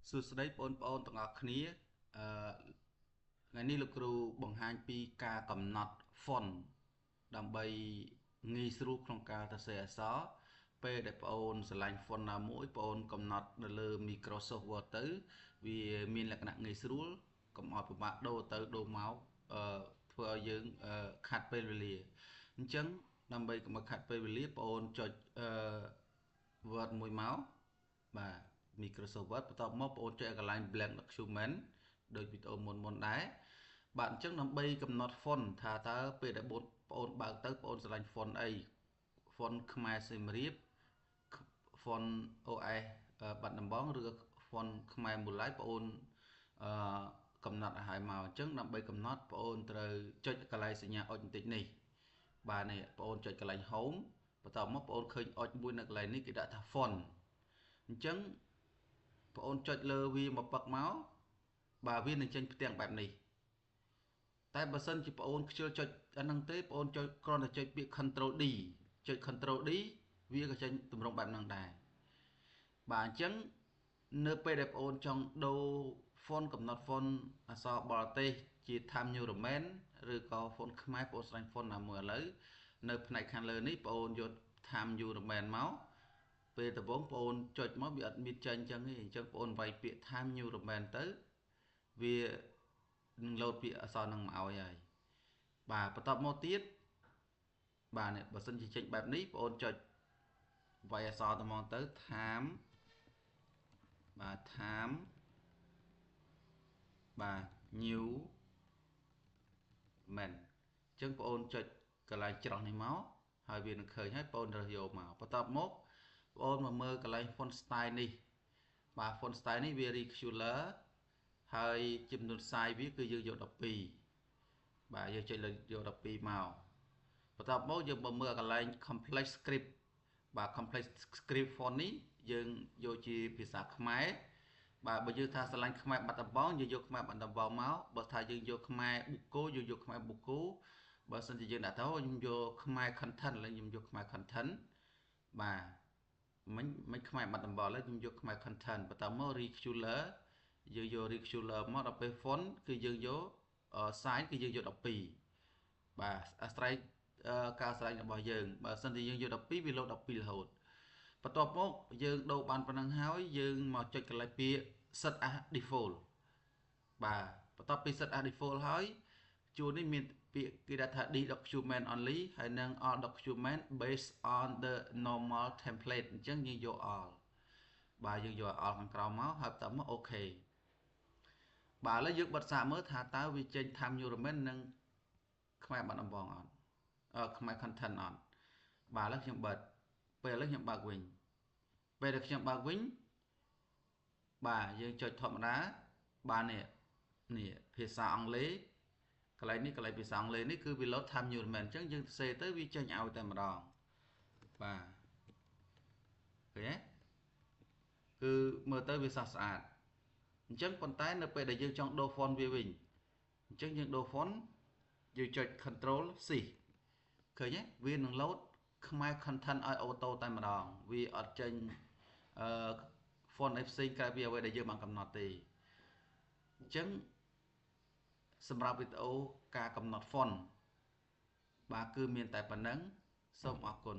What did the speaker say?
សួស្តីបងប្អូនទាំងអស់គ្នាថ្ងៃនេះលោកគ្រូបង្ហាញពីការកំណត់ font ដើម្បីងាយស្រួលក្នុងការសរសេរអក្សរពេលដែលបងប្អូនឆ្លាញ់ font ណាមួយបងប្អូនកំណត់នៅលើ Microsoft Word ទៅវាមានលក្ខណៈងាយស្រួលកុំឲ្យពិបាកដូរទៅដូរមកធ្វើឲ្យយើងខាត់ពេលវេលាអញ្ចឹងដើម្បីកុំឲ្យខាត់ពេលវេលាបងប្អូនចុចWord មួយមកបាទ Microsoft Word បន្ទាប់មកបងប្អូនចុចកន្លែង blank document ដូចវីដេអូមុនដែរបាទអញ្ចឹងដើម្បីកំណត់ font ថាតើពេលដែលបងប្អូនបើកទៅបងប្អូនឆ្លាញ់ font អី font ខ្មែរសៀមរាប font OS បាត់ដំបងឬ font ខ្មែរមូល័យបងប្អូនអឺកំណត់ឲ្យមកអញ្ចឹងដើម្បីកំណត់បងប្អូនត្រូវចុចកន្លែងសញ្ញាអុចបន្តិចនេះបាទនេះបងប្អូនចុចកន្លែង home បន្ទាប់មកបងប្អូនឃើញអុចមួយនៅកន្លែងនេះគេដាក់ថា font អញ្ចឹងបងអូនចុចលើវាមកពឹកមកបាទវានឹងចេញផ្ទាំងបែបនេះតែបើសិនជាបងអូនខ្ជិលចុចអាហ្នឹងទេបងអូនចុចគ្រាន់តែចុចពាក្យ Ctrl D ចុច Ctrl D វាក៏ចេញទម្រង់បែបហ្នឹងដែរបាទអញ្ចឹងនៅពេលដែលបងអូនចង់ដូរ font កំណត់ font អក្សរបរទេសជា Times New Roman ឬក៏ font ខ្មែរបងអូនស្វែង font ណាមួយឥឡូវនៅផ្នែកខាងលើនេះបងអូនយក Times New Roman មកពេលដំបូងបងអូនចុចមកវាអត់មានចាញ់អញ្ចឹងទេអញ្ចឹងបងអូនវាយពាក្យ Times New Roman ទៅវានឹងលោតពាក្យអក្សរនឹងមកឲ្យហើយបាទបន្ទាប់មកទៀតបាទនេះបើសិនជាចេញបែបនេះបងអូនចុចវាយអក្សរត្មងទៅ Times បាទ Times បាទ New Man អញ្ចឹងបងអូនចុចកន្លែងច្រោះនេះមកហើយវានឹងឃើញហើយបងអូនរើសយកមកបន្ទាប់មកបងអូនមកមើលកន្លែង font style នេះបាទ font style នេះវា rectangular ហើយចំនួន size វាគឺយើងយក12បាទយើងចុចលើយក12មកបន្ទាប់មកយើងមកមើលកន្លែង complex script បាទ complex script font នេះយើងយកជាភាសាខ្មែរបាទបើយើងថាស្រឡាញ់ខ្មែរបាត់ដំបងយើងយកខ្មែរបាត់ដំបងមកបើថាយើងយកខ្មែរបុកគោយើងយកខ្មែរបុកគោបើសិនជាយើងដាក់ទៅខ្ញុំយកខ្មែរ content ឥឡូវខ្ញុំយកខ្មែរ content បាទមិនខ្មែរបាត់ដំបងឥឡូវខ្ញុំយកខ្មែរ content បន្ទាប់មក rectangular យើងយក rectangular មកដល់ពេល font គឺយើងយក size គឺយើងយក12បាទអាស្រ័យការស្រេចរបស់យើងបើសិនជាយើងយក12វាលោត12រហូតបន្ទាប់មកយើងដូរបានប៉ុណ្ណឹងហើយយើងមកចុចកន្លែងពាក្យ set as default បាទបន្ទាប់ពី set as default ហើយជួរនេះមានពាក្យគេដាក់ថា D document only ហើយនិង all document based on the normal template អញ្ចឹងយើងយក all បាទយើងយក all ខាងក្រោមមកហើយបន្ទាប់មកអូខេបាទឥឡូវយើងបិទសាកមើលថាតើវាចេញ Times New Roman និងខ្មែរបាត់ដំបងអត់ខ្មែរ content អត់បាទឥឡូវខ្ញុំបិទពេលឥឡូវខ្ញុំបើកវិញពេលដែលខ្ញុំបើកវិញបាទយើងចុចធម្មតាបាទនេះភាសាអង់គ្លេសកន្លែងនេះកន្លែងភាសាអង់គ្លេសនេះគឺវា load Times New Roman អញ្ចឹងយើងសរសេរទៅវាចេញឲ្យតែម្ដងបាទឃើញទេគឺមើលទៅវាស្អាតអញ្ចឹងប៉ុន្តែនៅពេលដែលយើងចង់ដូរ font វាវិញអញ្ចឹងយើងដូរ font យើងចុច Control C ឃើញទេវានឹង load ខ្មែរ content ឲ្យអូតូតែម្ដងវាអត់ចេញfont ផ្សេងក្រៅពីអ្វីដែលយើងបានកំណត់ទេអញ្ចឹងសម្រាប់វីដេអូការកំណត់ font បាទគឺមានតែប៉ុណ្្នឹងសូមអរគុណ